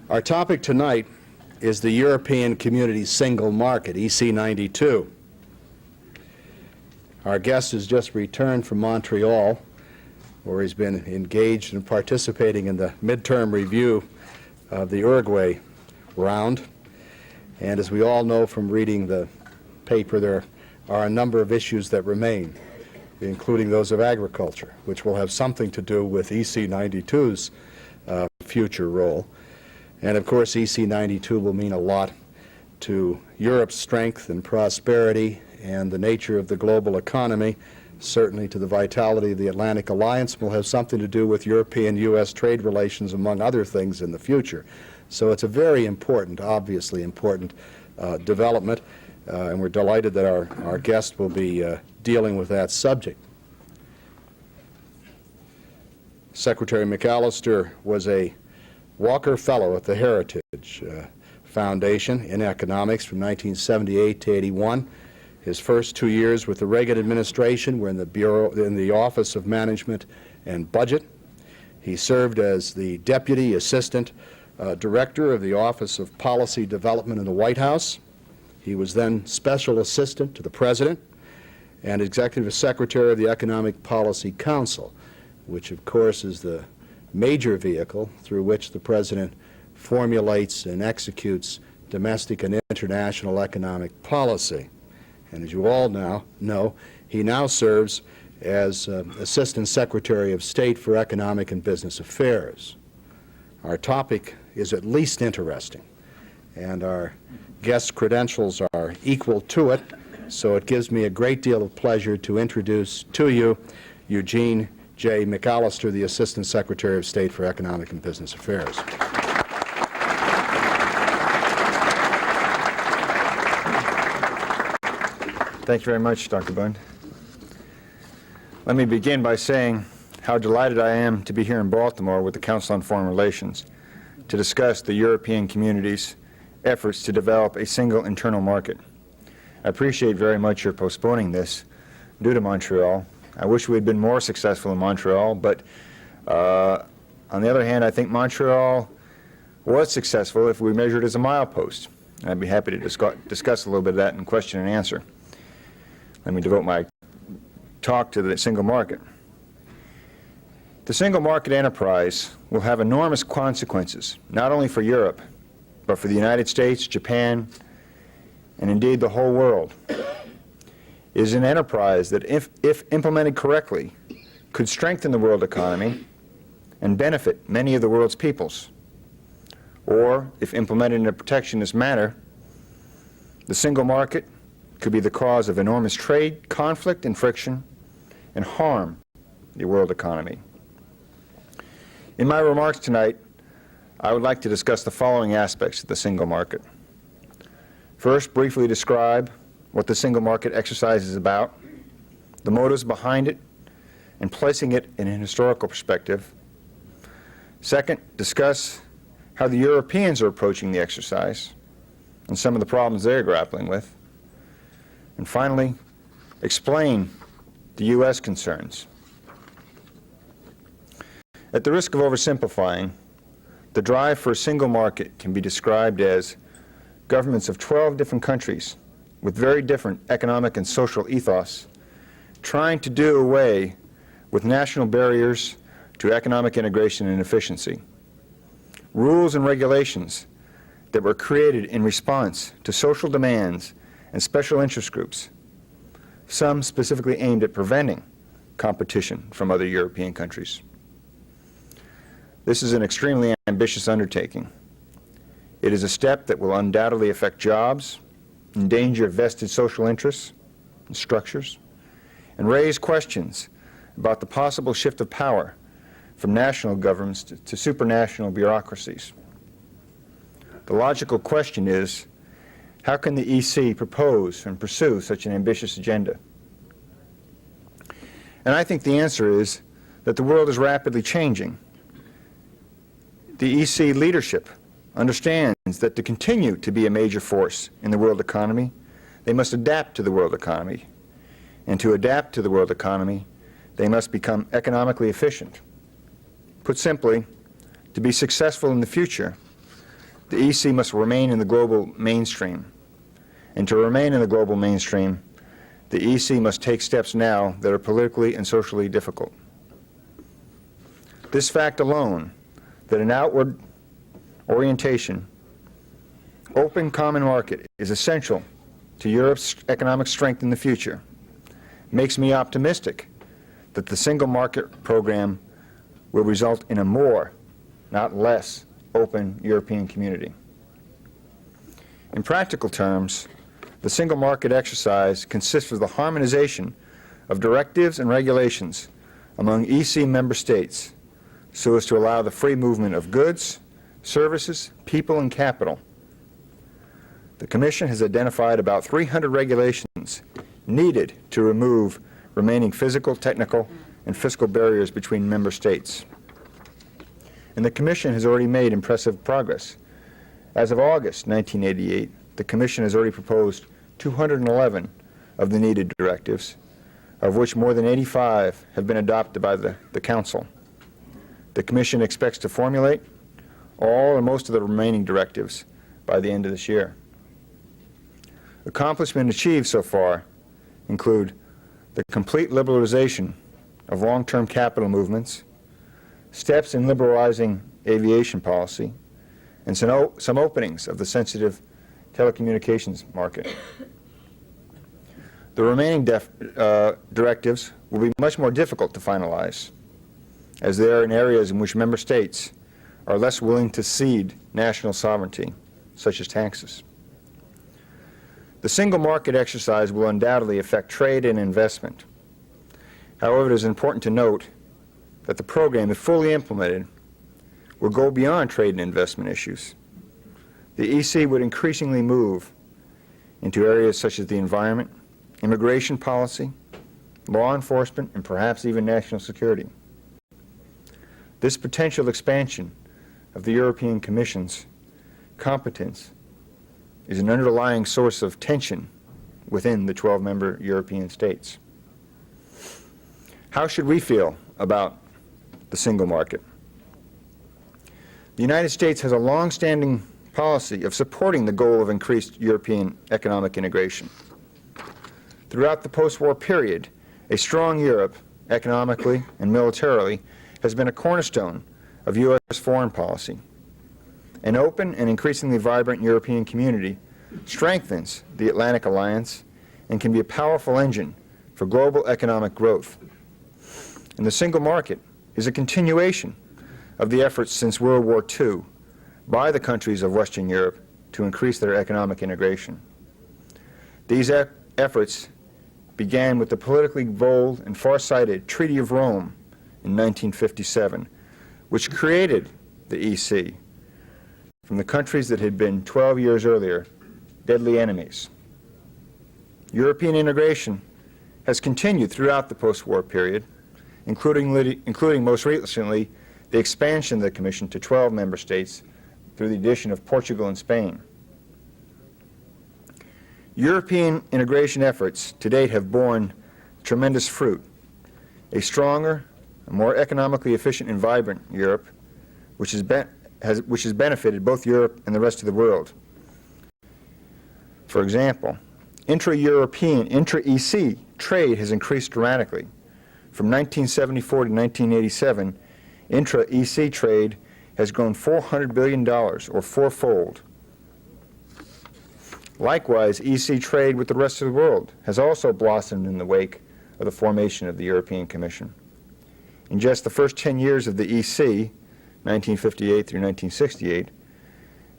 Our topic tonight is the European Community Single Market, EC92. Our guest has just returned from Montreal, where he's been engaged in participating in the midterm review of the Uruguay round. And as we all know from reading the paper, there are a number of issues that remain, including those of agriculture, which will have something to do with EC92's future role. And of course, EC92 will mean a lot to Europe's strength and prosperity and the nature of the global economy, certainly to the vitality of the Atlantic Alliance, will have something to do with European-U.S. trade relations, among other things, in the future. So it's a very important, obviously important development, and we're delighted that our guest will be dealing with that subject. Secretary McAllister was a Walker Fellow at the Heritage Foundation in economics from 1978 to 81. His first 2 years with the Reagan administration were in the Office of Management and Budget. He served as the Deputy Assistant Director of the Office of Policy Development in the White House. He was then Special Assistant to the President and Executive Secretary of the Economic Policy Council, which of course is the major vehicle through which the President formulates and executes domestic and international economic policy. And as you all now know, he now serves as Assistant Secretary of State for Economic and Business Affairs. Our topic is at least interesting, and our guest's credentials are equal to it, so it gives me a great deal of pleasure to introduce to you Eugene J. McAllister, the Assistant Secretary of State for Economic and Business Affairs. Thank you very much, Dr. Bund. Let me begin by saying how delighted I am to be here in Baltimore with the Council on Foreign Relations to discuss the European community's efforts to develop a single internal market. I appreciate very much your postponing this due to Montreal. I wish we had been more successful in Montreal, but on the other hand, I think Montreal was successful if we measured as a milepost. I'd be happy to discuss a little bit of that in question and answer. Let me devote my talk to the single market. The single market enterprise will have enormous consequences, not only for Europe, but for the United States, Japan, and indeed the whole world. It is an enterprise that, if implemented correctly, could strengthen the world economy and benefit many of the world's peoples. Or, if implemented in a protectionist manner, the single market could be the cause of enormous trade, conflict, and friction, and harm the world economy. In my remarks tonight, I would like to discuss the following aspects of the single market. First, briefly describe what the single market exercise is about, the motives behind it, and placing it in a historical perspective. Second, discuss how the Europeans are approaching the exercise and some of the problems they're grappling with. And finally, explain the U.S. concerns. At the risk of oversimplifying, the drive for a single market can be described as governments of 12 different countries with very different economic and social ethos trying to do away with national barriers to economic integration and efficiency. Rules and regulations that were created in response to social demands and special interest groups, some specifically aimed at preventing competition from other European countries. This is an extremely ambitious undertaking. It is a step that will undoubtedly affect jobs, endanger vested social interests and structures, and raise questions about the possible shift of power from national governments to supranational bureaucracies. The logical question is, how can the EC propose and pursue such an ambitious agenda? And I think the answer is that the world is rapidly changing. The EC leadership understands that to continue to be a major force in the world economy, they must adapt to the world economy. And to adapt to the world economy, they must become economically efficient. Put simply, to be successful in the future, the EC must remain in the global mainstream. And to remain in the global mainstream, the EC must take steps now that are politically and socially difficult. This fact alone, that an outward orientation, open common market is essential to Europe's economic strength in the future, makes me optimistic that the single market program will result in a more, not less, open European community. In practical terms, the single market exercise consists of the harmonization of directives and regulations among EC member states so as to allow the free movement of goods, services, people, and capital. The Commission has identified about 300 regulations needed to remove remaining physical, technical, and fiscal barriers between member states. And the Commission has already made impressive progress. As of August 1988, the Commission has already proposed 211 of the needed directives, of which more than 85 have been adopted by the Council. The Commission expects to formulate all or most of the remaining directives by the end of this year. Accomplishments achieved so far include the complete liberalization of long-term capital movements, steps in liberalizing aviation policy, and some openings of the sensitive telecommunications market. The remaining directives will be much more difficult to finalize, as they are in areas in which member states are less willing to cede national sovereignty, such as taxes. The single market exercise will undoubtedly affect trade and investment. However, it is important to note that the program, if fully implemented, will go beyond trade and investment issues. The EC would increasingly move into areas such as the environment, immigration policy, law enforcement, and perhaps even national security. This potential expansion of the European Commission's competence is an underlying source of tension within the 12-member European states. How should we feel about the single market? The United States has a long-standing policy of supporting the goal of increased European economic integration. Throughout the post-war period, a strong Europe, economically and militarily, has been a cornerstone of U.S. foreign policy. An open and increasingly vibrant European community strengthens the Atlantic Alliance and can be a powerful engine for global economic growth. And the single market is a continuation of the efforts since World War II by the countries of Western Europe to increase their economic integration. These efforts began with the politically bold and far-sighted Treaty of Rome in 1957, which created the EC from the countries that had been 12 years earlier deadly enemies. European integration has continued throughout the post-war period, including most recently the expansion of the Commission to 12 member states through the addition of Portugal and Spain. European integration efforts to date have borne tremendous fruit. A stronger, a more economically efficient and vibrant Europe, which has benefited both Europe and the rest of the world. For example, intra-European, intra-EC trade has increased dramatically. From 1974 to 1987, intra-EC trade has grown $400 billion, or fourfold. Likewise, EC trade with the rest of the world has also blossomed in the wake of the formation of the European Commission. In just the first 10 years of the EC, 1958 through 1968,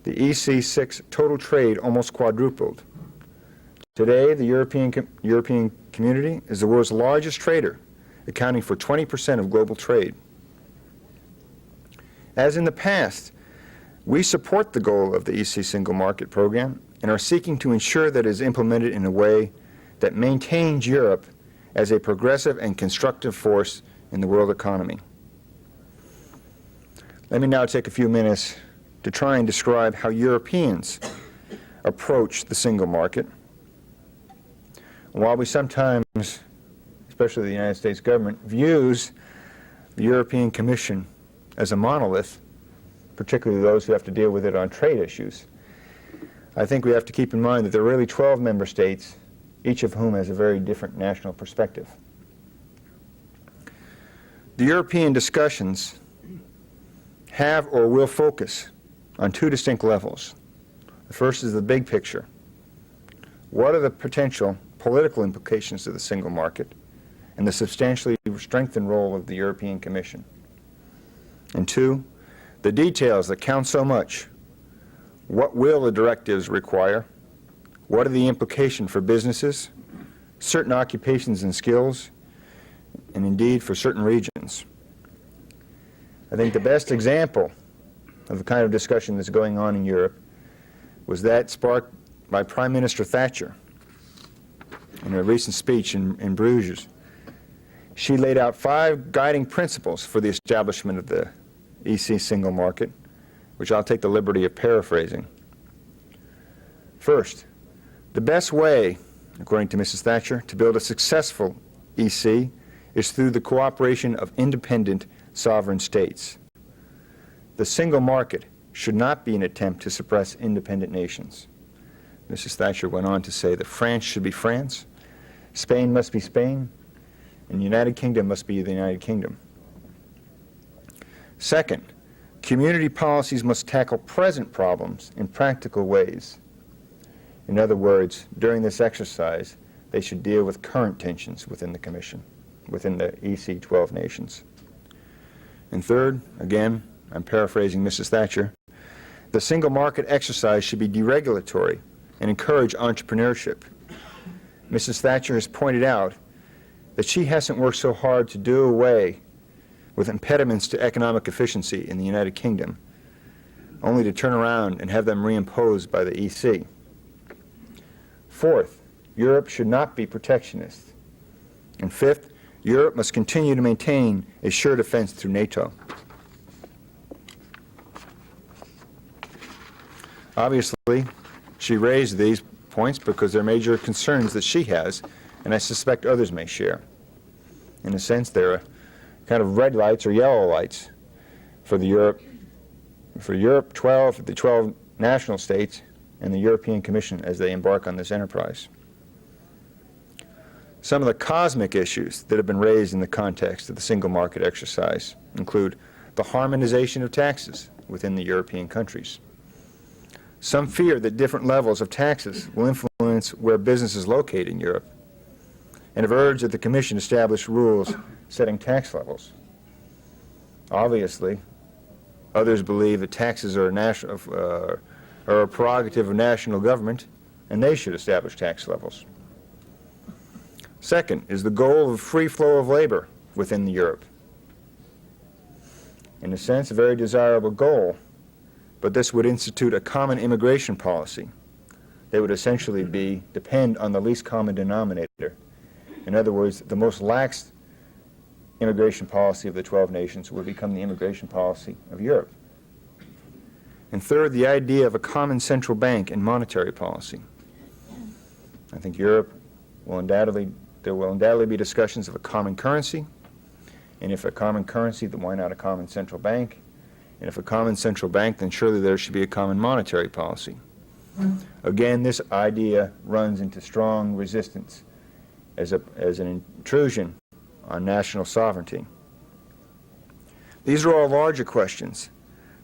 the EC6 total trade almost quadrupled. Today, the European community is the world's largest trader, accounting for 20% of global trade. As in the past, we support the goal of the EC Single Market Program and are seeking to ensure that it is implemented in a way that maintains Europe as a progressive and constructive force in the world economy. Let me now take a few minutes to try and describe how Europeans approach the single market. While we sometimes, especially the United States government, views the European Commission as a monolith, particularly those who have to deal with it on trade issues, I think we have to keep in mind that there are really 12 member states, each of whom has a very different national perspective. The European discussions have or will focus on two distinct levels. The first is the big picture. What are the potential political implications of the single market and the substantially strengthened role of the European Commission? And two, the details that count so much. What will the directives require? What are the implications for businesses, certain occupations and skills, and indeed for certain regions? I think the best example of the kind of discussion that's going on in Europe was that sparked by Prime Minister Thatcher in a recent speech in Bruges. She laid out 5 guiding principles for the establishment of the EC single market, which I'll take the liberty of paraphrasing. First, the best way, according to Mrs. Thatcher, to build a successful EC is through the cooperation of independent sovereign states. The single market should not be an attempt to suppress independent nations. Mrs. Thatcher went on to say that France should be France, Spain must be Spain, and the United Kingdom must be the United Kingdom. Second, community policies must tackle present problems in practical ways. In other words, during this exercise, they should deal with current tensions within the Commission, within the EC 12 nations. And third, again, I'm paraphrasing Mrs. Thatcher, the single market exercise should be deregulatory and encourage entrepreneurship. Mrs. Thatcher has pointed out that she hasn't worked so hard to do away with impediments to economic efficiency in the United Kingdom, only to turn around and have them reimposed by the EC. Fourth, Europe should not be protectionist. And fifth, Europe must continue to maintain a sure defense through NATO. Obviously, she raised these points because they're major concerns that she has, and I suspect others may share. In a sense, they're kind of red lights or yellow lights for the Europe 12, the 12 national states, and the European Commission as they embark on this enterprise. Some of the cosmic issues that have been raised in the context of the single market exercise include the harmonization of taxes within the European countries. Some fear that different levels of taxes will influence where businesses locate in Europe, and have urged that the Commission establish rules setting tax levels. Obviously, others believe that taxes are a prerogative of national government, and they should establish tax levels. Second is the goal of free flow of labor within Europe. In a sense, a very desirable goal, but this would institute a common immigration policy that would essentially depend on the least common denominator. In other words, the most lax immigration policy of the 12 nations would become the immigration policy of Europe. And third, the idea of a common central bank and monetary policy. I think there will undoubtedly be discussions of a common currency, and if a common currency, then why not a common central bank? And if a common central bank, then surely there should be a common monetary policy. Again, this idea runs into strong resistance as an intrusion on national sovereignty. These are all larger questions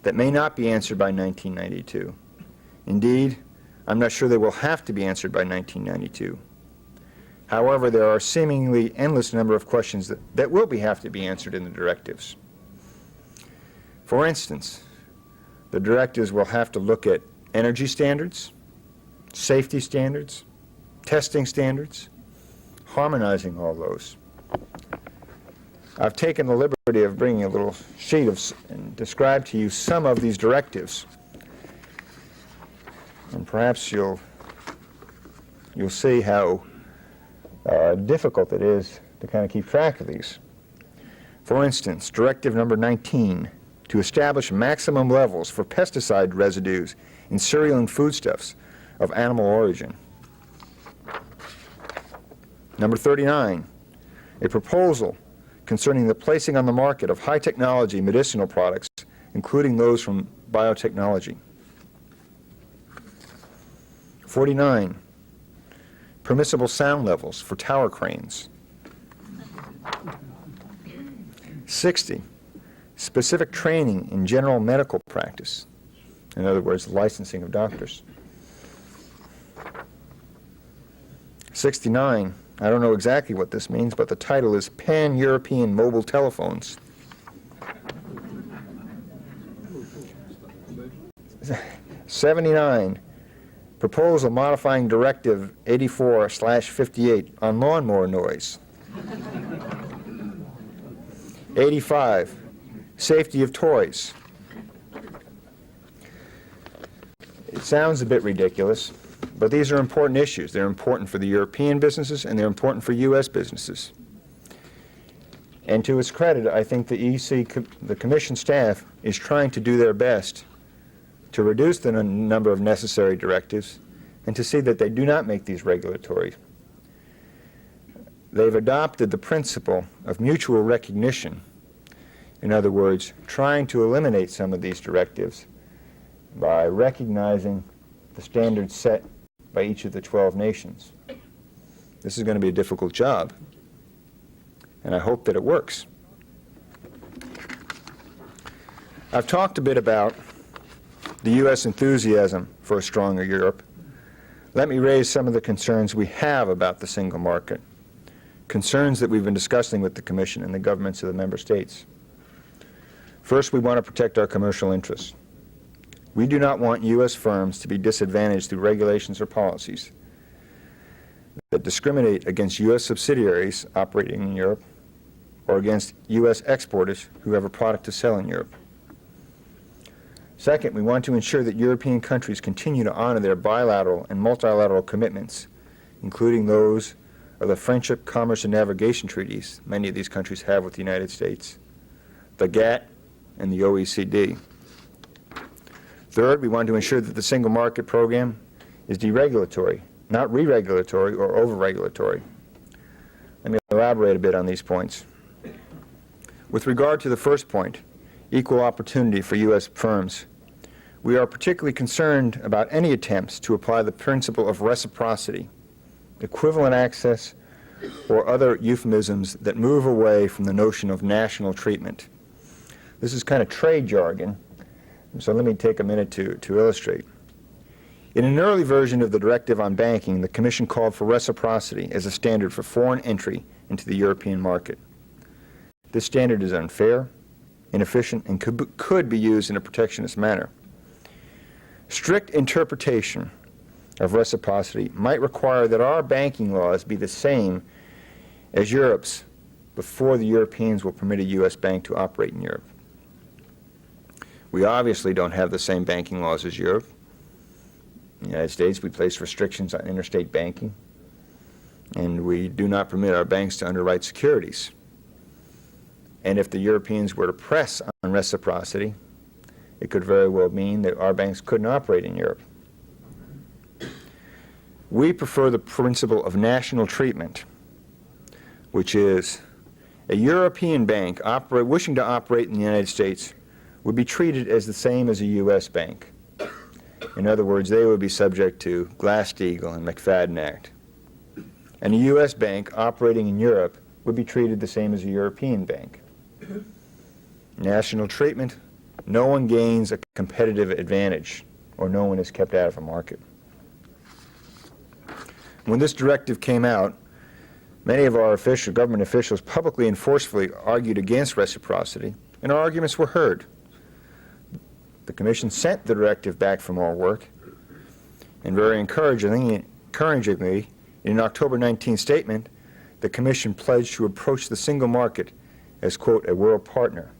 that may not be answered by 1992. Indeed, I'm not sure they will have to be answered by 1992. However, there are seemingly endless number of questions that will have to be answered in the directives. For instance, the directives will have to look at energy standards, safety standards, testing standards, harmonizing all those. I've taken the liberty of bringing a little sheet and describe to you some of these directives. And perhaps you'll see how difficult it is to kind of keep track of these. For instance, Directive number 19, to establish maximum levels for pesticide residues in cereal and foodstuffs of animal origin. Number 39, a proposal concerning the placing on the market of high-technology medicinal products, including those from biotechnology. 49, permissible sound levels for tower cranes. 60, specific training in general medical practice. In other words, licensing of doctors. 69, I don't know exactly what this means, but the title is Pan-European Mobile Telephones. 79, proposal modifying Directive 84/58 on lawnmower noise. 85, safety of toys. It sounds a bit ridiculous, but these are important issues. They're important for the European businesses, and they're important for U.S. businesses. And to its credit, I think the Commission staff is trying to do their best to reduce the number of necessary directives and to see that they do not make these regulatory. They've adopted the principle of mutual recognition. In other words, trying to eliminate some of these directives by recognizing the standards set by each of the 12 nations. This is going to be a difficult job, and I hope that it works. I've talked a bit about the U.S. enthusiasm for a stronger Europe. Let me raise some of the concerns we have about the single market, concerns that we've been discussing with the Commission and the governments of the member states. First, we want to protect our commercial interests. We do not want U.S. firms to be disadvantaged through regulations or policies that discriminate against U.S. subsidiaries operating in Europe or against U.S. exporters who have a product to sell in Europe. Second, we want to ensure that European countries continue to honor their bilateral and multilateral commitments, including those of the Friendship, Commerce, and Navigation treaties many of these countries have with the United States, the GATT, and the OECD. Third, we want to ensure that the single market program is deregulatory, not re-regulatory or over-regulatory. Let me elaborate a bit on these points. With regard to the first point, equal opportunity for U.S. firms, we are particularly concerned about any attempts to apply the principle of reciprocity, equivalent access, or other euphemisms that move away from the notion of national treatment. This is kind of trade jargon, so let me take a minute to illustrate. In an early version of the Directive on Banking, the Commission called for reciprocity as a standard for foreign entry into the European market. This standard is unfair, inefficient, and could be used in a protectionist manner. Strict interpretation of reciprocity might require that our banking laws be the same as Europe's before the Europeans will permit a U.S. bank to operate in Europe. We obviously don't have the same banking laws as Europe. In the United States, we place restrictions on interstate banking, and we do not permit our banks to underwrite securities. And if the Europeans were to press on reciprocity, it could very well mean that our banks couldn't operate in Europe. We prefer the principle of national treatment, which is a European bank wishing to operate in the United States would be treated as the same as a U.S. bank. In other words, they would be subject to Glass-Steagall and McFadden Act. And a U.S. bank operating in Europe would be treated the same as a European bank. National treatment, no one gains a competitive advantage, or no one is kept out of a market. When this directive came out, many of our government officials publicly and forcefully argued against reciprocity, and our arguments were heard. The Commission sent the directive back for more work, and very encouragingly, in an October 19 statement, the Commission pledged to approach the single market as, quote, a world partner.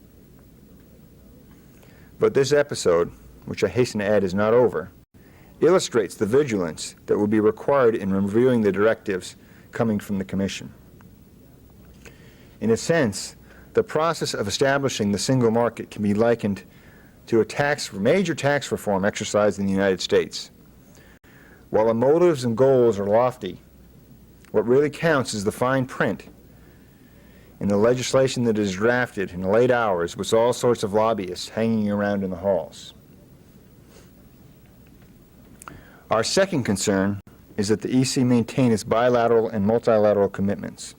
But this episode, which I hasten to add is not over, illustrates the vigilance that will be required in reviewing the directives coming from the Commission. In a sense, the process of establishing the single market can be likened to a major tax reform exercise in the United States. While the motives and goals are lofty, what really counts is the fine print in the legislation that is drafted in late hours with all sorts of lobbyists hanging around in the halls. Our second concern is that the EC maintain its bilateral and multilateral commitments.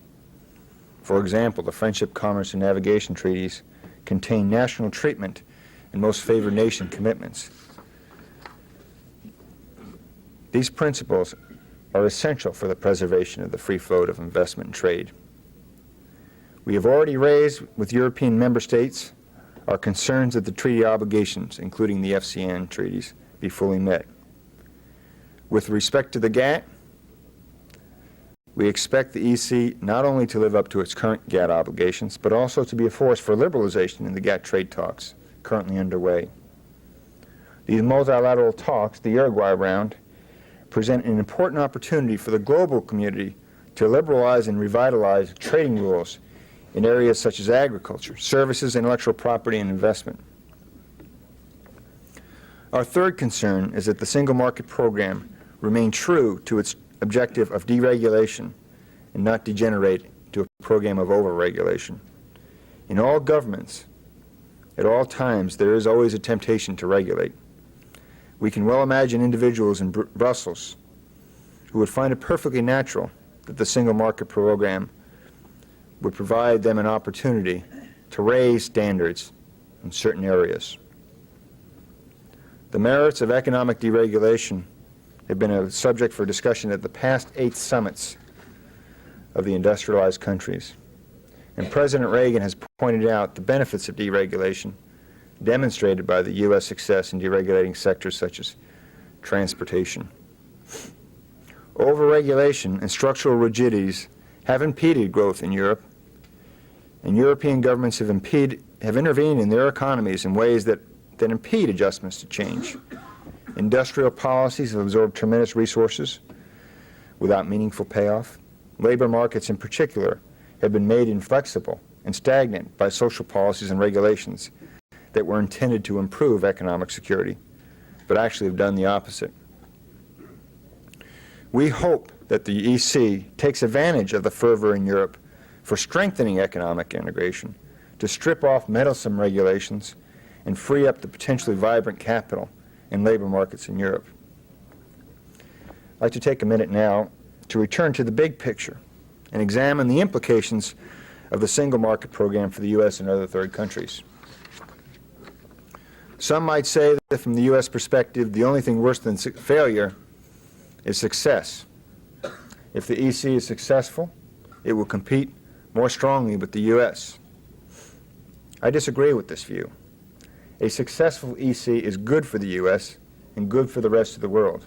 For example, the Friendship, Commerce, and Navigation treaties contain national treatment and most favored nation commitments. These principles are essential for the preservation of the free flow of investment and trade. We have already raised with European member states our concerns that the treaty obligations, including the FCN treaties, be fully met. With respect to the GATT, we expect the EC not only to live up to its current GATT obligations, but also to be a force for liberalization in the GATT trade talks currently underway. These multilateral talks, the Uruguay round, present an important opportunity for the global community to liberalize and revitalize trading rules in areas such as agriculture, services, intellectual property, and investment. Our third concern is that the single market program remain true to its objective of deregulation and not degenerate to a program of overregulation. In all governments, at all times, there is always a temptation to regulate. We can well imagine individuals in Brussels who would find it perfectly natural that the single market program would provide them an opportunity to raise standards in certain areas. The merits of economic deregulation have been a subject for discussion at the past 8 summits of the industrialized countries. And President Reagan has pointed out the benefits of deregulation demonstrated by the U.S. success in deregulating sectors such as transportation. Overregulation and structural rigidities have impeded growth in Europe, and European governments have intervened in their economies in ways that impede adjustments to change. Industrial policies have absorbed tremendous resources without meaningful payoff. Labor markets in particular have been made inflexible and stagnant by social policies and regulations that were intended to improve economic security, but actually have done the opposite. We hope that the EC takes advantage of the fervor in Europe for strengthening economic integration, to strip off meddlesome regulations and free up the potentially vibrant capital and labor markets in Europe. I'd like to take a minute now to return to the big picture and examine the implications of the single market program for the U.S. and other third countries. Some might say that from the U.S. perspective, the only thing worse than failure is success. If the EC is successful, it will compete more strongly with the U.S. I disagree with this view. A successful EC is good for the U.S. and good for the rest of the world.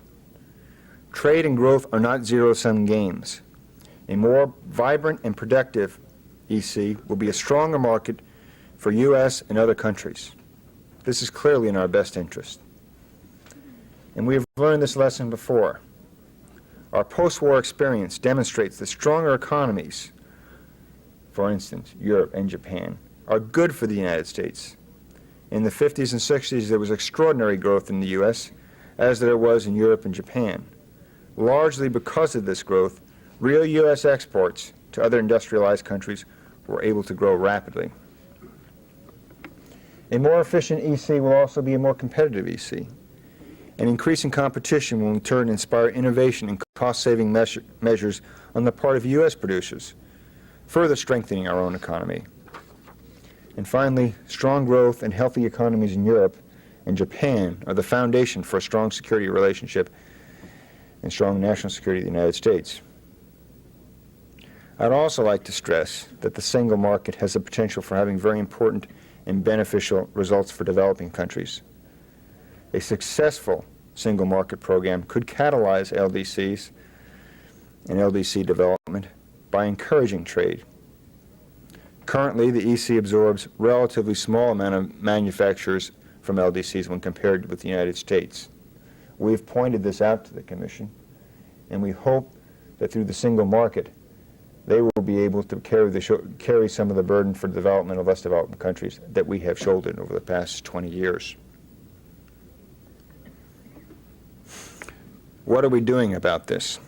Trade and growth are not zero-sum games. A more vibrant and productive EC will be a stronger market for U.S. and other countries. This is clearly in our best interest. And we have learned this lesson before. Our post-war experience demonstrates that stronger economies, for instance, Europe and Japan, are good for the United States. In the 50s and 60s, there was extraordinary growth in the U.S., as there was in Europe and Japan. Largely because of this growth, real U.S. exports to other industrialized countries were able to grow rapidly. A more efficient EC will also be a more competitive EC. And increasing competition will in turn inspire innovation and cost-saving measures on the part of U.S. producers, further strengthening our own economy. And finally, strong growth and healthy economies in Europe and Japan are the foundation for a strong security relationship and strong national security of the United States. I'd also like to stress that the single market has the potential for having very important and beneficial results for developing countries. A successful single market program could catalyze LDCs and LDC development by encouraging trade. Currently, the EC absorbs a relatively small amount of manufacturers from LDCs when compared with the United States. We've pointed this out to the Commission, and we hope that through the single market, they will be able to carry some of the burden for the development of less developed countries that we have shouldered over the past 20 years. What are we doing about this?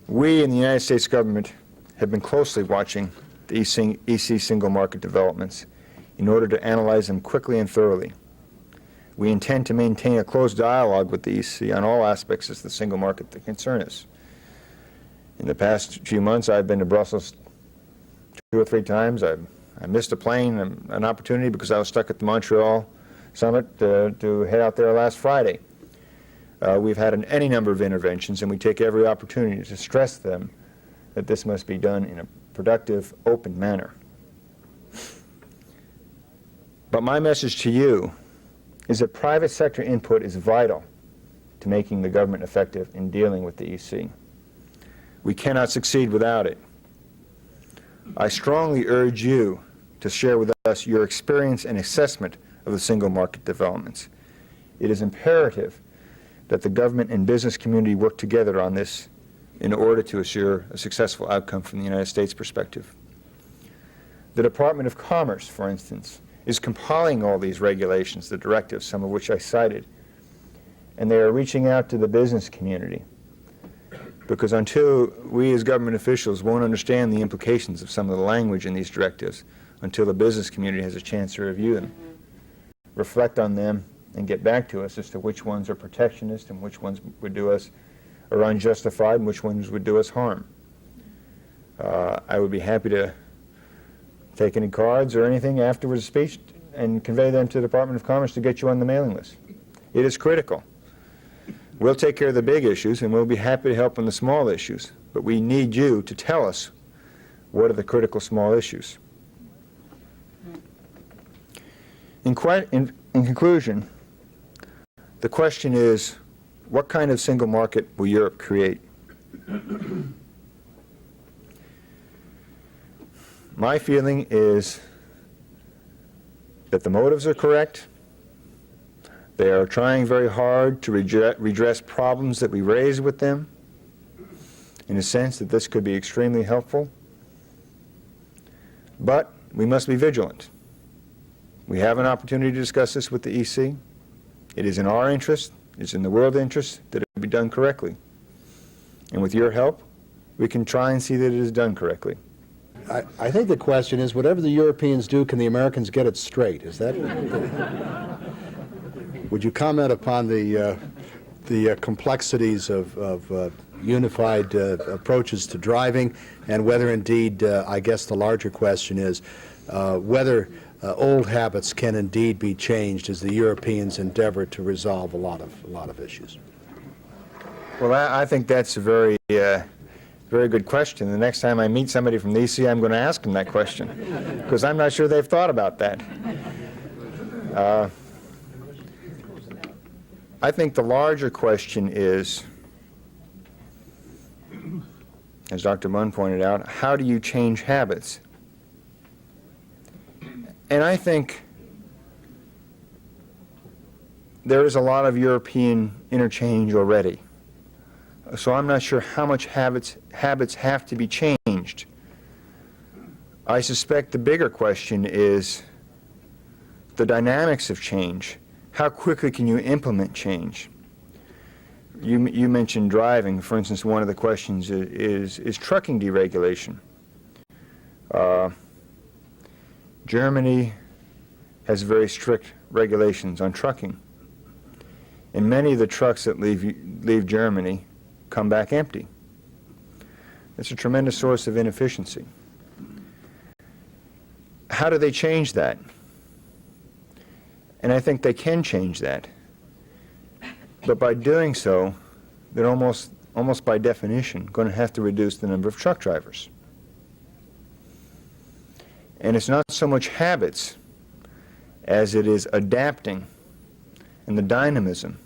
We in the United States government have been closely watching the EC single market developments in order to analyze them quickly and thoroughly. We intend to maintain a close dialogue with the EC on all aspects of the single market that concern us. In the past few months, I've been to Brussels 2 or 3 times. I missed a plane, an opportunity, because I was stuck at the Montreal summit to head out there last Friday. We've had any number of interventions, and we take every opportunity to stress them that this must be done in a productive, open manner. But my message to you is that private sector input is vital to making the government effective in dealing with the EC. We cannot succeed without it. I strongly urge you to share with us your experience and assessment of the single market developments. It is imperative that the government and business community work together on this in order to assure a successful outcome from the United States perspective. The Department of Commerce, for instance, is compiling all these regulations, the directives, some of which I cited, and they are reaching out to the business community, because until we as government officials won't understand the implications of some of the language in these directives, until the business community has a chance to review them, reflect on them, and get back to us as to which ones are protectionist and which ones would do us, are unjustified, and which ones would do us harm. I would be happy to take any cards or anything afterwards the speech and convey them to the Department of Commerce to get you on the mailing list. It is critical. We'll take care of the big issues, and we'll be happy to help on the small issues, but we need you to tell us what are the critical small issues. In conclusion, the question is, what kind of single market will Europe create? My feeling is that the motives are correct. They are trying very hard to redress problems that we raise with them, in a sense that this could be extremely helpful. But we must be vigilant. We have an opportunity to discuss this with the EC. It is in our interest, it's in the world interest that it be done correctly. And with your help, we can try and see that it is done correctly. I think the question is, whatever the Europeans do, can the Americans get it straight? Is that... Would you comment upon the complexities of unified approaches to driving, and whether indeed, I guess the larger question is, whether old habits can indeed be changed as the Europeans endeavor to resolve a lot of issues? Well, I think that's a very good question. The next time I meet somebody from the EC, I'm going to ask them that question, because I'm not sure they've thought about that. I think the larger question is, as Dr. Bunn pointed out, how do you change habits? And I think there is a lot of European interchange already. So I'm not sure how much habits have to be changed. I suspect the bigger question is the dynamics of change. How quickly can you implement change? You mentioned driving. For instance, one of the questions is trucking deregulation. Germany has very strict regulations on trucking. And many of the trucks that leave Germany come back empty. It's a tremendous source of inefficiency. How do they change that? And I think they can change that. But by doing so, they're almost by definition going to have to reduce the number of truck drivers. And it's not so much habits as it is adapting and the dynamism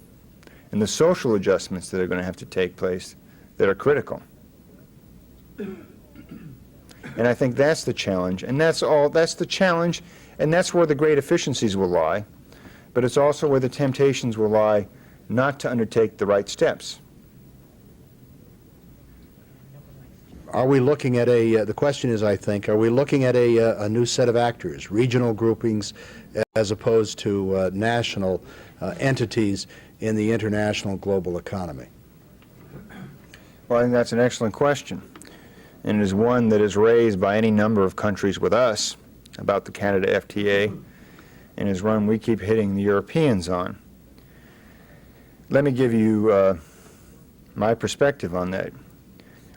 and the social adjustments that are going to have to take place that are critical. And I think that's the challenge, and that's the challenge, and that's where the great efficiencies will lie, but it's also where the temptations will lie not to undertake the right steps. Are we looking at the question is, I think, are we looking at a new set of actors, regional groupings, as opposed to national entities in the international global economy? Well, I think that's an excellent question, and it is one that is raised by any number of countries with us about the Canada FTA, and is one we keep hitting the Europeans on. Let me give you my perspective on that.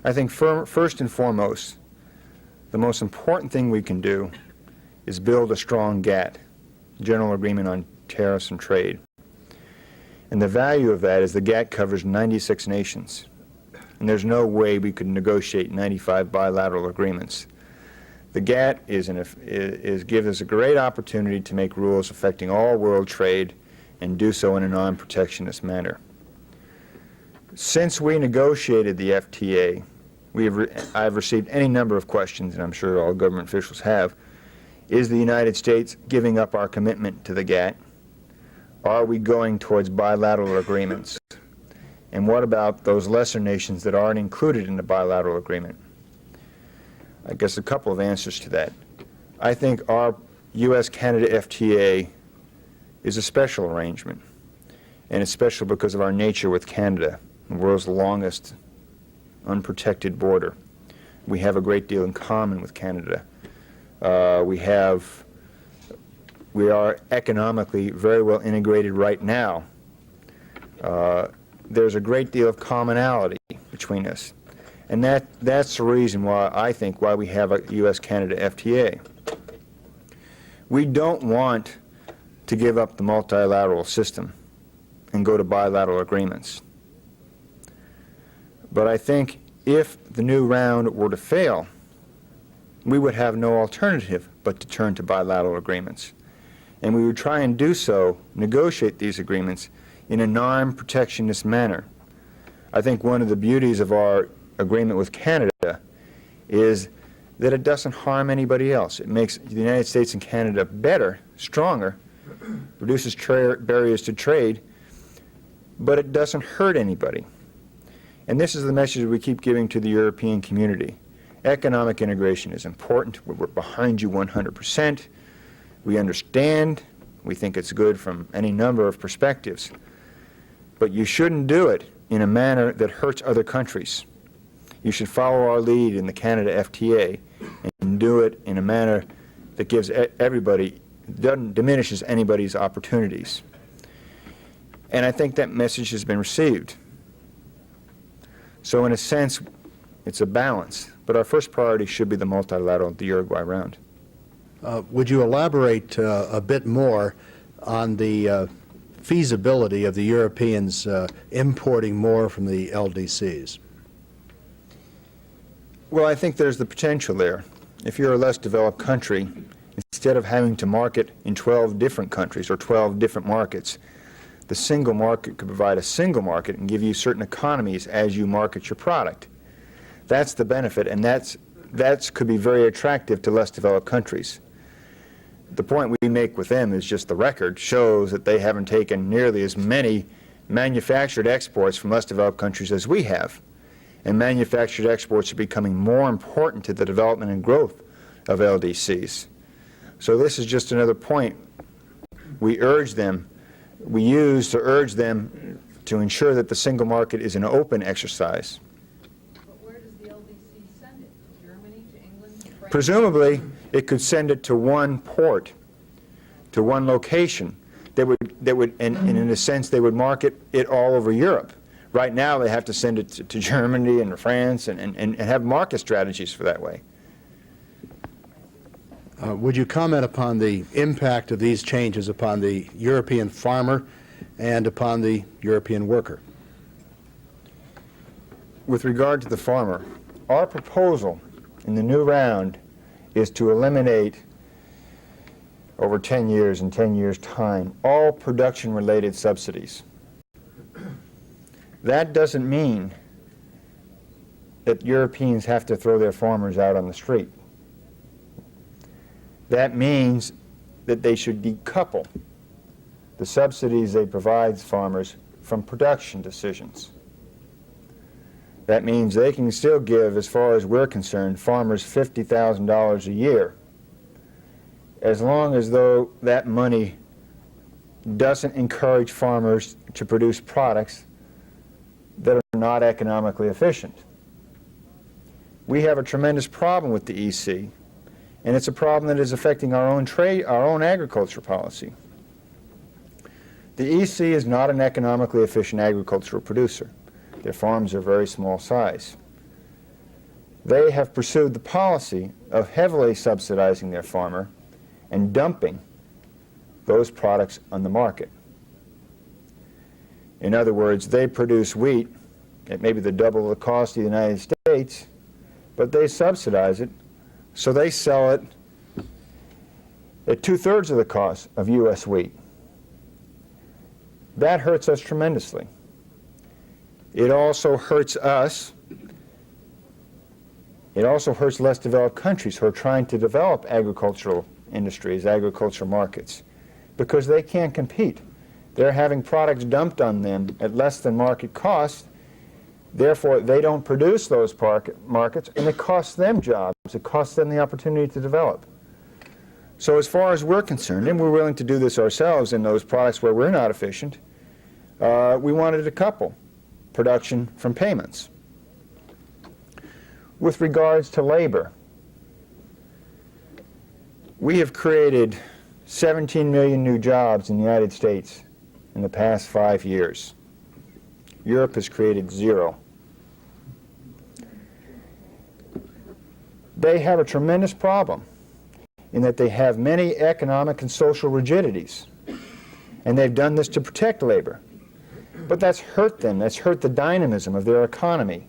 I think first and foremost, the most important thing we can do is build a strong GATT, General Agreement on Tariffs and Trade. And the value of that is the GATT covers 96 nations. And there's no way we could negotiate 95 bilateral agreements. The GATT gives us a great opportunity to make rules affecting all world trade and do so in a non-protectionist manner. Since we negotiated the FTA, I've received any number of questions, and I'm sure all government officials have. Is the United States giving up our commitment to the GATT? Are we going towards bilateral agreements? And what about those lesser nations that aren't included in the bilateral agreement? I guess a couple of answers to that. I think our U.S.-Canada FTA is a special arrangement, and it's special because of our nature with Canada, the world's longest unprotected border. We have a great deal in common with Canada. We are economically very well integrated right now. There's a great deal of commonality between us. And that's the reason why we have a U.S.-Canada FTA. We don't want to give up the multilateral system and go to bilateral agreements. But I think if the new round were to fail, we would have no alternative but to turn to bilateral agreements. And we would try and do so, negotiate these agreements in a non-protectionist manner. I think one of the beauties of our agreement with Canada is that it doesn't harm anybody else. It makes the United States and Canada better, stronger, reduces barriers to trade, but it doesn't hurt anybody. And this is the message we keep giving to the European community. Economic integration is important. We're behind you 100%. We understand. We think it's good from any number of perspectives. But you shouldn't do it in a manner that hurts other countries. You should follow our lead in the Canada FTA and do it in a manner that gives everybody, doesn't diminishes anybody's opportunities. And I think that message has been received. So in a sense, it's a balance. But our first priority should be the multilateral, the Uruguay round. Would you elaborate a bit more on the feasibility of the Europeans importing more from the LDCs? Well, I think there's the potential there. If you're a less developed country, instead of having to market in 12 different countries or 12 different markets, the single market could provide a single market and give you certain economies as you market your product. That's the benefit, and that could be very attractive to less developed countries. The point we make with them is just the record shows that they haven't taken nearly as many manufactured exports from less developed countries as we have. And manufactured exports are becoming more important to the development and growth of LDCs. So this is just another point we use to urge them to ensure that the single market is an open exercise. But where does the LDC send it? To Germany, to England, to France? Presumably, it could send it to one port, to one location. And in a sense, they would market it all over Europe. Right now, they have to send it to Germany and to France and have market strategies for that way. Would you comment upon the impact of these changes upon the European farmer and upon the European worker? With regard to the farmer, our proposal in the new round is to eliminate over 10 years, in 10 years' time, all production-related subsidies. That doesn't mean that Europeans have to throw their farmers out on the street. That means that they should decouple the subsidies they provide farmers from production decisions. That means they can still give, as far as we're concerned, farmers $50,000 a year, as long as though that money doesn't encourage farmers to produce products that are not economically efficient. We have a tremendous problem with the EC, and it's a problem that is affecting our own trade, our own agriculture policy. The EC is not an economically efficient agricultural producer. Their farms are very small size. They have pursued the policy of heavily subsidizing their farmer and dumping those products on the market. In other words, they produce wheat at maybe the double the cost of the United States, but they subsidize it, so they sell it at 2/3 of the cost of U.S. wheat. That hurts us tremendously. It also hurts us. It also hurts less developed countries who are trying to develop agricultural industries, agricultural markets, because they can't compete. They're having products dumped on them at less than market cost. Therefore, they don't produce those markets, and it costs them jobs. It costs them the opportunity to develop. So as far as we're concerned, and we're willing to do this ourselves in those products where we're not efficient, we wanted to decouple production from payments. With regards to labor, we have created 17 million new jobs in the United States in the past 5 years. Europe has created 0. They have a tremendous problem in that they have many economic and social rigidities, and they've done this to protect labor. But that's hurt them. That's hurt the dynamism of their economy.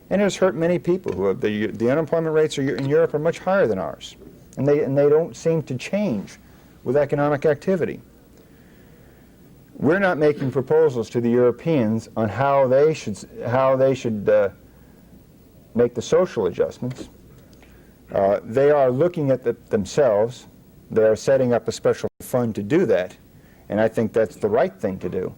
And it has hurt many people who have, the unemployment rates in Europe are much higher than ours. And they don't seem to change with economic activity. We're not making proposals to the Europeans on how they should make the social adjustments. They are looking at themselves. They are setting up a special fund to do that. And I think that's the right thing to do.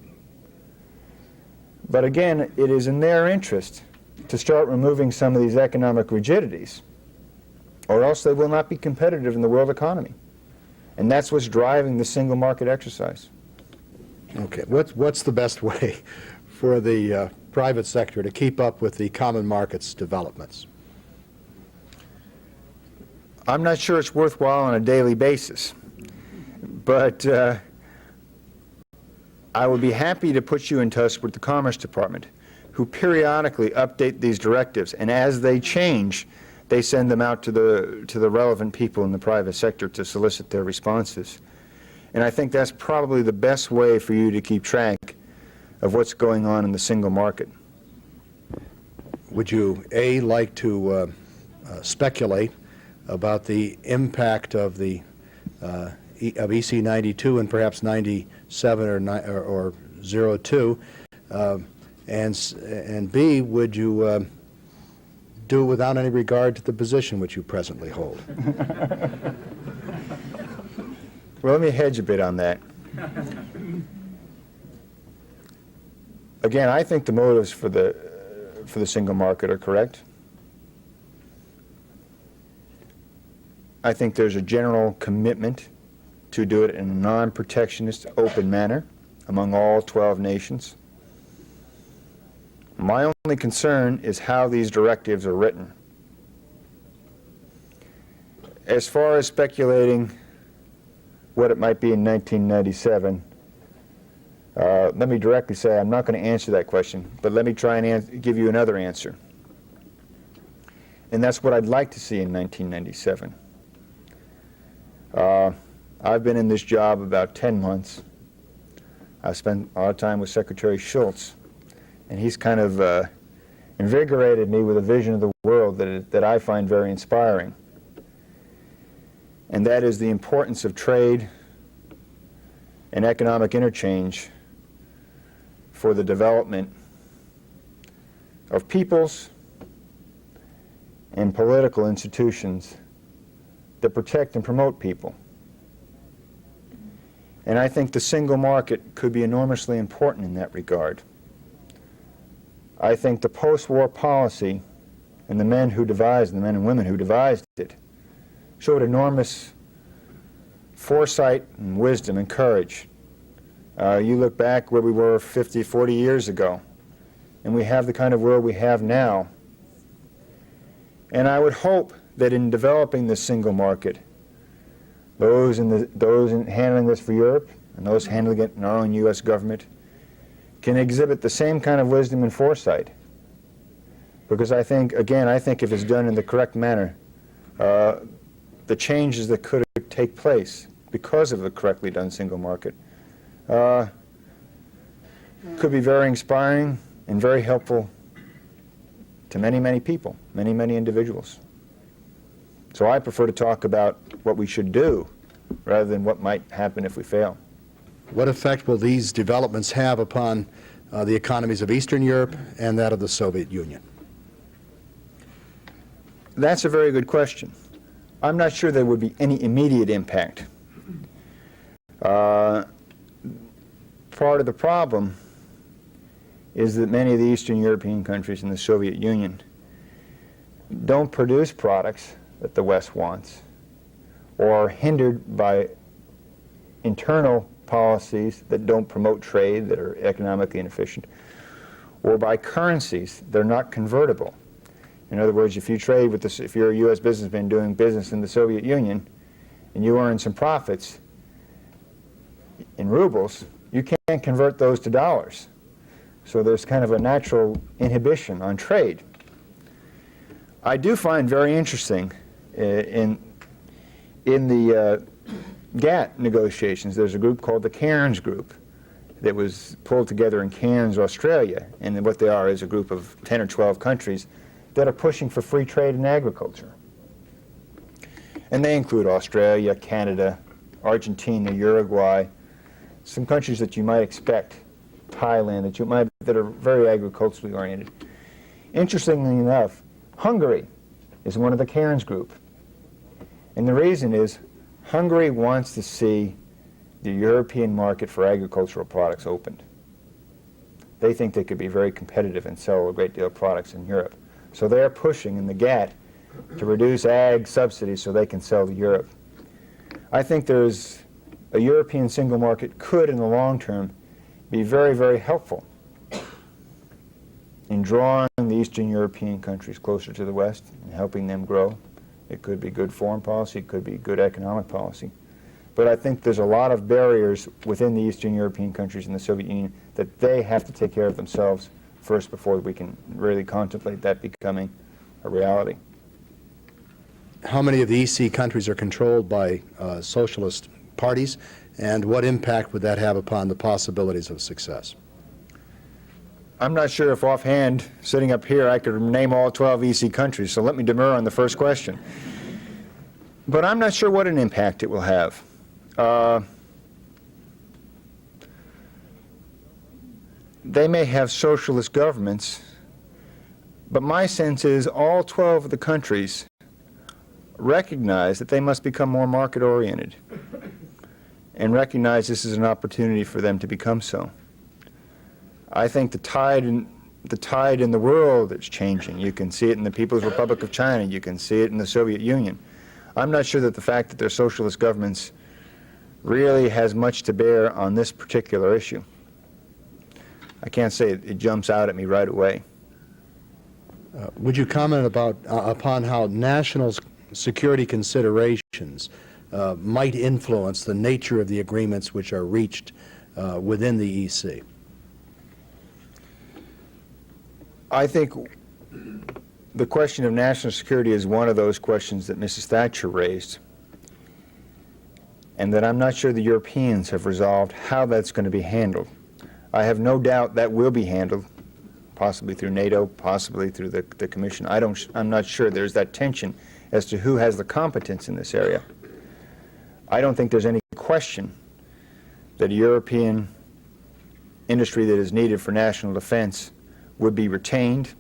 But again, it is in their interest to start removing some of these economic rigidities, or else they will not be competitive in the world economy. And that's what's driving the single market exercise. Okay, what's the best way for the private sector to keep up with the common market's developments? I'm not sure it's worthwhile on a daily basis, but I would be happy to put you in touch with the Commerce Department, who periodically update these directives, and as they change, they send them out to the relevant people in the private sector to solicit their responses. And I think that's probably the best way for you to keep track of what's going on in the single market. Would you, A, like to speculate about the impact of the of EC 92 and perhaps 97 or 02, and B, would you do it without any regard to the position which you presently hold? Well, let me hedge a bit on that. Again, I think the motives for the single market are correct. I think there's a general commitment to do it in a non-protectionist, open manner among all 12 nations. My only concern is how these directives are written. As far as speculating what it might be in 1997, let me directly say I'm not going to answer that question, but let me try and give you another answer. And that's what I'd like to see in 1997. I've been in this job about 10 months. I've spent a lot of time with Secretary Schultz, and he's kind of invigorated me with a vision of the world that I find very inspiring. And that is the importance of trade and economic interchange for the development of peoples and political institutions that protect and promote people. And I think the single market could be enormously important in that regard. I think the post-war policy and the men and women who devised it showed enormous foresight and wisdom and courage. You look back where we were 50, 40 years ago, and we have the kind of world we have now. And I would hope that in developing this single market, those in handling this for Europe, and those handling it in our own U.S. government can exhibit the same kind of wisdom and foresight. Because I think, again, I think if it's done in the correct manner, the changes that could take place because of a correctly done single market could be very inspiring and very helpful to many, many people, many, many individuals. So I prefer to talk about what we should do rather than what might happen if we fail. What effect will these developments have upon the economies of Eastern Europe and that of the Soviet Union? That's a very good question. I'm not sure there would be any immediate impact. Part of the problem is that many of the Eastern European countries in the Soviet Union don't produce products that the West wants, or are hindered by internal policies that don't promote trade, that are economically inefficient, or by currencies that are not convertible. In other words, if you trade with this, if you're a U.S. businessman doing business in the Soviet Union and you earn some profits in rubles, you can't convert those to dollars. So there's kind of a natural inhibition on trade. I do find very interesting in the GATT negotiations, there's a group called the Cairns Group that was pulled together in Cairns, Australia, and what they are is a group of 10 or 12 countries that are pushing for free trade in agriculture. And they include Australia, Canada, Argentina, Uruguay, some countries that you might expect, Thailand, that are very agriculturally oriented. Interestingly enough, Hungary is one of the Cairns Group. And the reason is Hungary wants to see the European market for agricultural products opened. They think they could be very competitive and sell a great deal of products in Europe. So they're pushing in the GATT to reduce ag subsidies so they can sell to Europe. I think there's a European single market could, in the long term, be very, very helpful in drawing the Eastern European countries closer to the West and helping them grow. It could be good foreign policy, it could be good economic policy. But I think there's a lot of barriers within the Eastern European countries and the Soviet Union that they have to take care of themselves first before we can really contemplate that becoming a reality. How many of the EC countries are controlled by socialist parties, and what impact would that have upon the possibilities of success? I'm not sure if offhand, sitting up here, I could name all 12 EC countries, so let me demur on the first question. But I'm not sure what an impact it will have. They may have socialist governments, but my sense is all 12 of the countries recognize that they must become more market-oriented and recognize this is an opportunity for them to become so. I think the tide in the world is changing. You can see it in the People's Republic of China. You can see it in the Soviet Union. I'm not sure that the fact that they're socialist governments really has much to bear on this particular issue. I can't say it jumps out at me right away. Would you comment upon how national security considerations might influence the nature of the agreements which are reached within the EC? I think the question of national security is one of those questions that Mrs. Thatcher raised, and that I'm not sure the Europeans have resolved how that's going to be handled. I have no doubt that will be handled, possibly through NATO, possibly through the Commission. I'm not sure. There's that tension as to who has the competence in this area. I don't think there's any question that a European industry that is needed for national defense would be retained,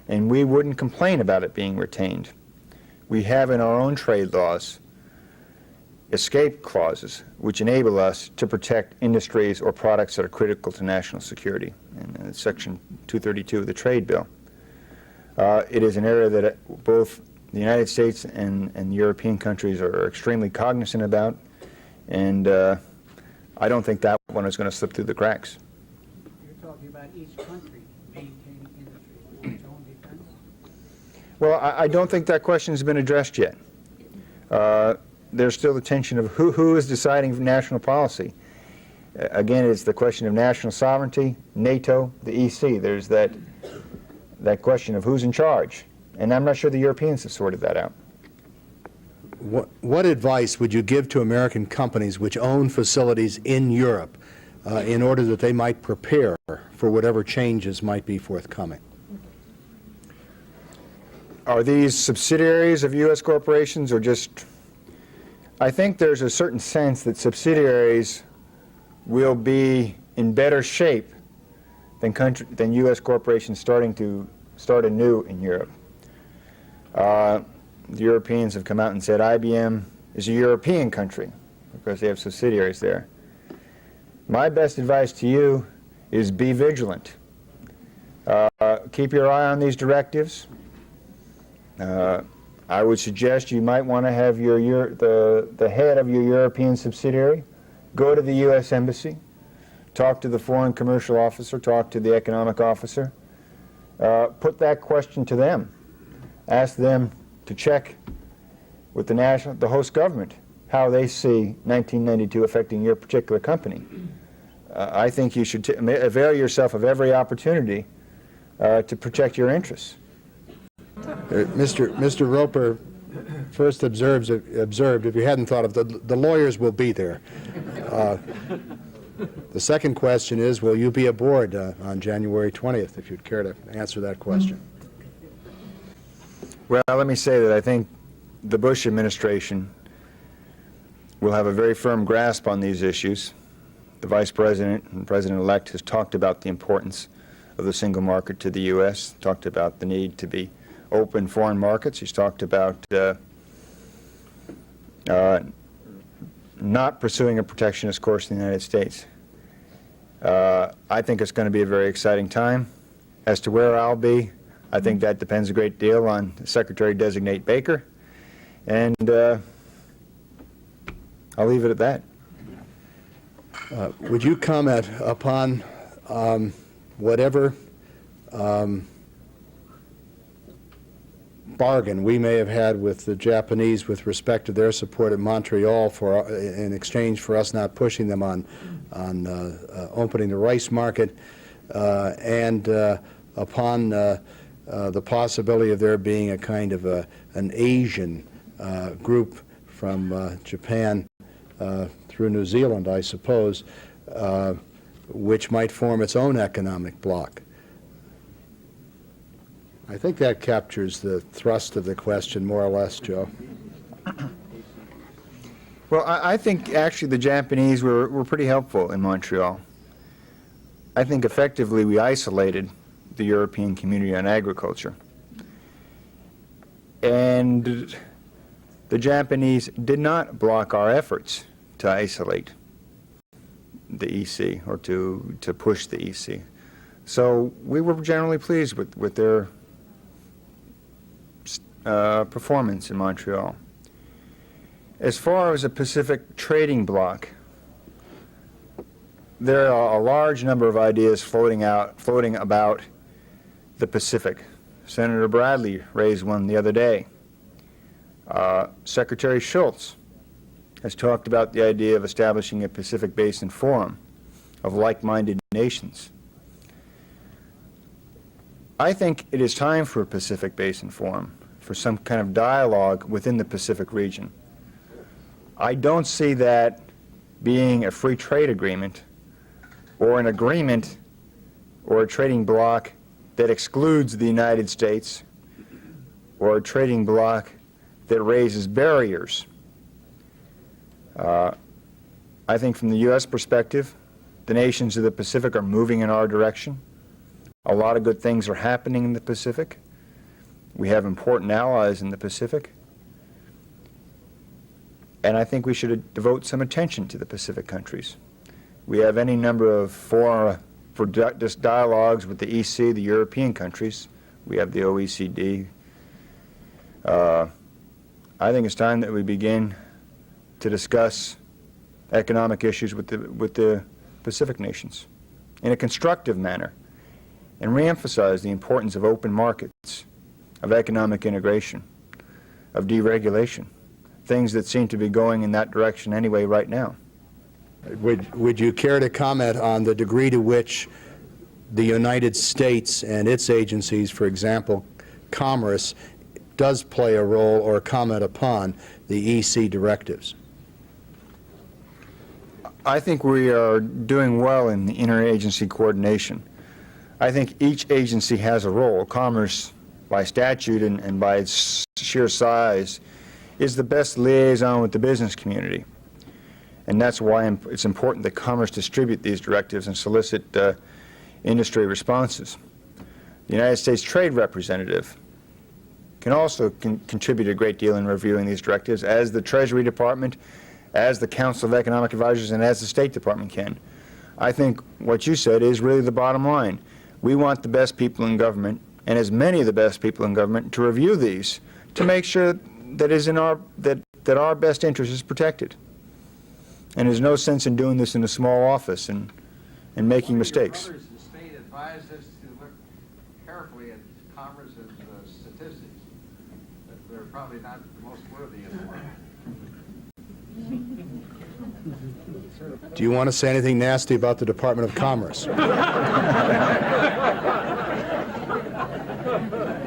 and we wouldn't complain about it being retained. We have in our own trade laws escape clauses which enable us to protect industries or products that are critical to national security, in Section 232 of the Trade Bill. It is an area that both the United States and European countries are extremely cognizant about, and I don't think that one is going to slip through the cracks. You're talking about each country maintaining industry for its own defense? Well, I don't think that question has been addressed yet. There's still the tension of who is deciding national policy. Again, it's the question of national sovereignty, NATO, the EC. There's that question of who's in charge. And I'm not sure the Europeans have sorted that out. What advice would you give to American companies which own facilities in Europe in order that they might prepare for whatever changes might be forthcoming? Are these subsidiaries of U.S. corporations or just... I think there's a certain sense that subsidiaries will be in better shape than U.S. corporations start anew in Europe. The Europeans have come out and said IBM is a European country because they have subsidiaries there. My best advice to you is be vigilant. Keep your eye on these directives. I would suggest you might want to have the head of your European subsidiary go to the U.S. Embassy, talk to the foreign commercial officer, talk to the economic officer, put that question to them. Ask them to check with the host government how they see 1992 affecting your particular company. I think you should avail yourself of every opportunity to protect your interests. Mr. Roper first observed, if you hadn't thought of the lawyers will be there. The second question is, will you be aboard on January 20th, if you'd care to answer that question? Well, let me say that I think the Bush administration will have a very firm grasp on these issues. The Vice President and President-elect has talked about the importance of the single market to the U.S., talked about the need to be open foreign markets. He's talked about not pursuing a protectionist course in the United States. I think it's going to be a very exciting time. As to where I'll be, I think that depends a great deal on Secretary-designate Baker, and I'll leave it at that. Would you comment upon whatever bargain we may have had with the Japanese with respect to their support of Montreal in exchange for us not pushing them on opening the rice market, and upon the possibility of there being a kind of an Asian group from Japan through New Zealand, I suppose, which might form its own economic bloc. I think that captures the thrust of the question more or less, Joe. Well, I think actually the Japanese were pretty helpful in Montreal. I think effectively we isolated the European community on agriculture. And the Japanese did not block our efforts to isolate the EC or to push the EC. So we were generally pleased with their performance in Montreal. As far as a Pacific trading bloc, there are a large number of ideas floating about the Pacific. Senator Bradley raised one the other day. Secretary Schultz has talked about the idea of establishing a Pacific Basin Forum of like-minded nations. I think it is time for a Pacific Basin Forum, for some kind of dialogue within the Pacific region. I don't see that being a free trade agreement or an agreement or a trading bloc that excludes the United States or a trading bloc that raises barriers. I think from the U.S. perspective, the nations of the Pacific are moving in our direction. A lot of good things are happening in the Pacific. We have important allies in the Pacific. And I think we should devote some attention to the Pacific countries. We have any number of fora for dialogues with the EC, the European countries. We have the OECD. I think it's time that we begin to discuss economic issues with the Pacific nations in a constructive manner and reemphasize the importance of open markets, of economic integration, of deregulation, things that seem to be going in that direction anyway right now. Would you care to comment on the degree to which the United States and its agencies, for example, Commerce, does play a role or comment upon the EC directives? I think we are doing well in the interagency coordination. I think each agency has a role. Commerce, by statute and by its sheer size, is the best liaison with the business community. And that's why it's important that Commerce distribute these directives and solicit industry responses. The United States Trade Representative can also contribute a great deal in reviewing these directives, as the Treasury Department, as the Council of Economic Advisors, and as the State Department can. I think what you said is really the bottom line. We want the best people in government, and as many of the best people in government, to review these to make sure that our best interest is protected. And there's no sense in doing this in a small office and making mistakes. Your brothers in the state advised us to look carefully at Commerce's statistics, that they're probably not the most worthy in the world. Do you want to say anything nasty about the Department of Commerce?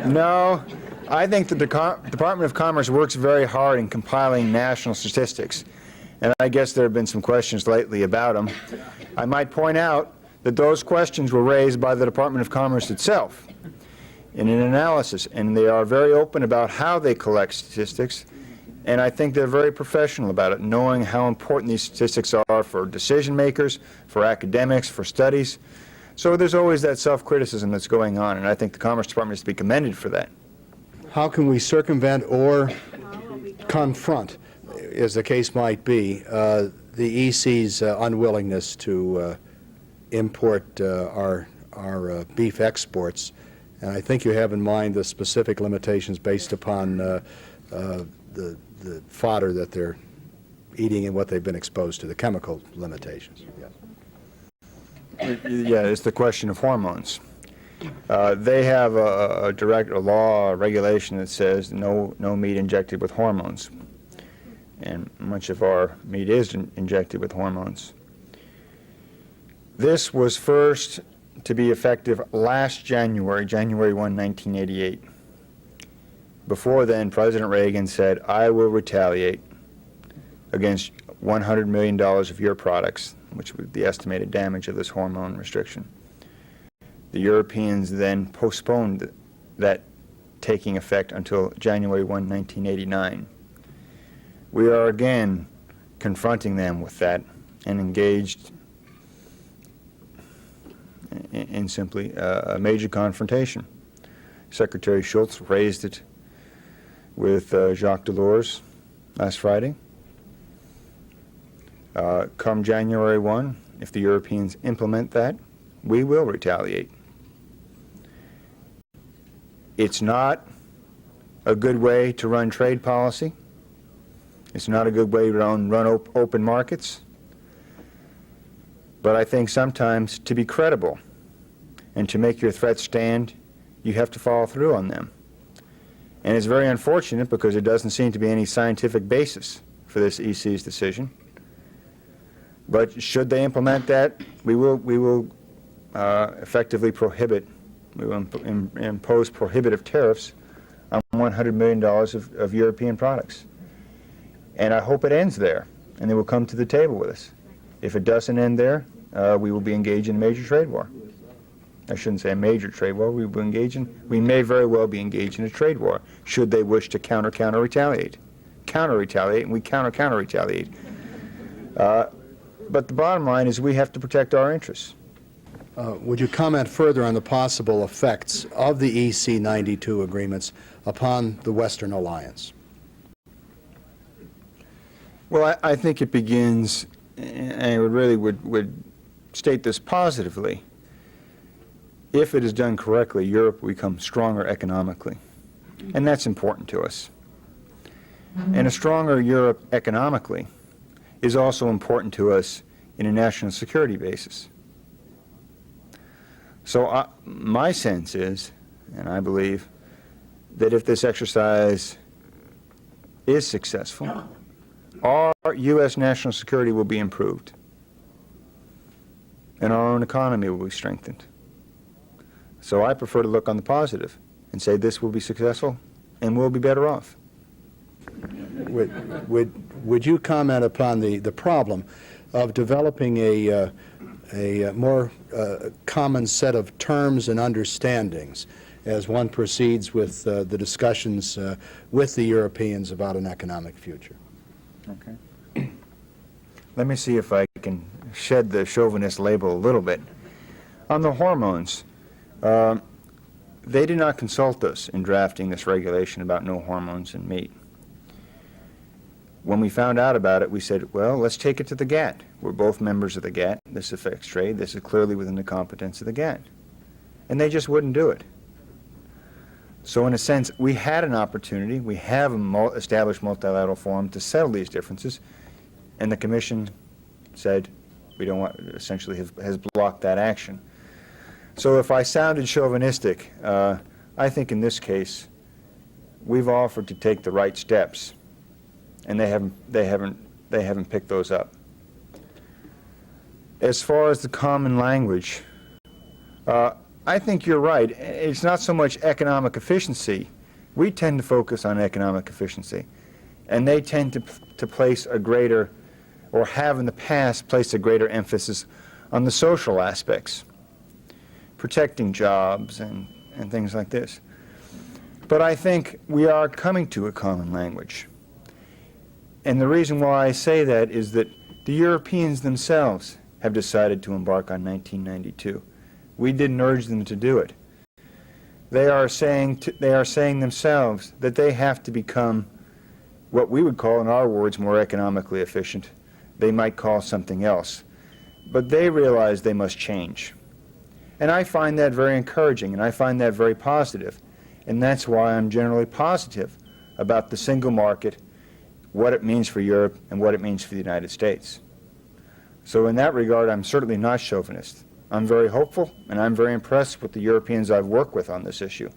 No, I think the Department of Commerce works very hard in compiling national statistics, and I guess there have been some questions lately about them. I might point out that those questions were raised by the Department of Commerce itself in an analysis, and they are very open about how they collect statistics, and I think they're very professional about it, knowing how important these statistics are for decision makers, for academics, for studies. So there's always that self-criticism that's going on, and I think the Commerce Department is to be commended for that. How can we circumvent or confront, as the case might be, the EC's unwillingness to import our beef exports? And I think you have in mind the specific limitations based upon the fodder that they're eating and what they've been exposed to, the chemical limitations. Yes. Yeah, it's the question of hormones. They have a law, a regulation that says no meat injected with hormones. And much of our meat is injected with hormones. This was first to be effective last January 1, 1988. Before then, President Reagan said, I will retaliate against $100 million of your products, which was the estimated damage of this hormone restriction. The Europeans then postponed that taking effect until January 1, 1989. We are again confronting them with that and engaged in simply a major confrontation. Secretary Schultz raised it with Jacques Delors last Friday. Come January 1, if the Europeans implement that, we will retaliate. It's not a good way to run trade policy. It's not a good way to run open markets. But I think sometimes to be credible and to make your threats stand, you have to follow through on them. And it's very unfortunate because there doesn't seem to be any scientific basis for this EC's decision. But should they implement that, we will effectively prohibit, we will impose prohibitive tariffs on $100 million of European products. And I hope it ends there, and they will come to the table with us. If it doesn't end there, we will be engaged in a major trade war. I shouldn't say a major trade war. We may very well be engaged in a trade war, should they wish to counter-retaliate, and we counter-retaliate. But the bottom line is we have to protect our interests. Would you comment further on the possible effects of the EC 92 agreements upon the Western Alliance? Well, I think it begins, and I would state this positively, if it is done correctly, Europe will become stronger economically. And that's important to us. And a stronger Europe economically is also important to us in a national security basis. So my sense is, and I believe, that if this exercise is successful, our U.S. national security will be improved. and our own economy will be strengthened. So I prefer to look on the positive and say this will be successful and we'll be better off. Would you comment upon the problem of developing a more common set of terms and understandings as one proceeds with the discussions with the Europeans about an economic future? Okay. Let me see if I can shed the chauvinist label a little bit. On the hormones, they did not consult us in drafting this regulation about no hormones in meat. When we found out about it, we said, well, let's take it to the GATT. We're both members of the GATT. This affects trade. This is clearly within the competence of the GATT. And they just wouldn't do it. So in a sense, we had an opportunity. We have an established multilateral forum to settle these differences. And the Commission said, we don't want, essentially has blocked that action. So if I sounded chauvinistic, I think in this case, we've offered to take the right steps. And they haven't picked those up. As far as the common language, I think you're right. It's not so much economic efficiency. We tend to focus on economic efficiency, and they tend to place a greater, or have in the past placed a greater emphasis on the social aspects, protecting jobs and things like this. But I think we are coming to a common language. And the reason why I say that is that the Europeans themselves have decided to embark on 1992. We didn't urge them to do it. They are saying themselves that they have to become what we would call, in our words, more economically efficient. They might call something else. But they realize they must change. And I find that very encouraging, and I find that very positive. And that's why I'm generally positive about the single market, what it means for Europe, and what it means for the United States. So in that regard, I'm certainly not chauvinist. I'm very hopeful, and I'm very impressed with the Europeans I've worked with on this issue.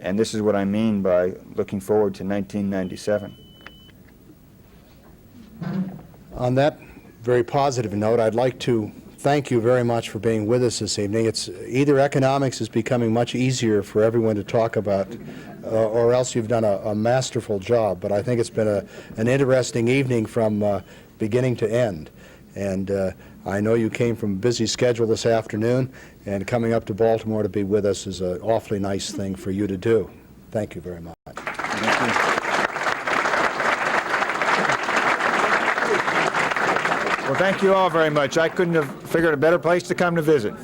And this is what I mean by looking forward to 1997. On that very positive note, I'd like to thank you very much for being with us this evening. It's either economics is becoming much easier for everyone to talk about, or else you've done a masterful job. But I think it's been an interesting evening from beginning to end. And I know you came from a busy schedule this afternoon, and coming up to Baltimore to be with us is an awfully nice thing for you to do. Thank you very much. Well, thank you all very much. I couldn't have figured a better place to come to visit.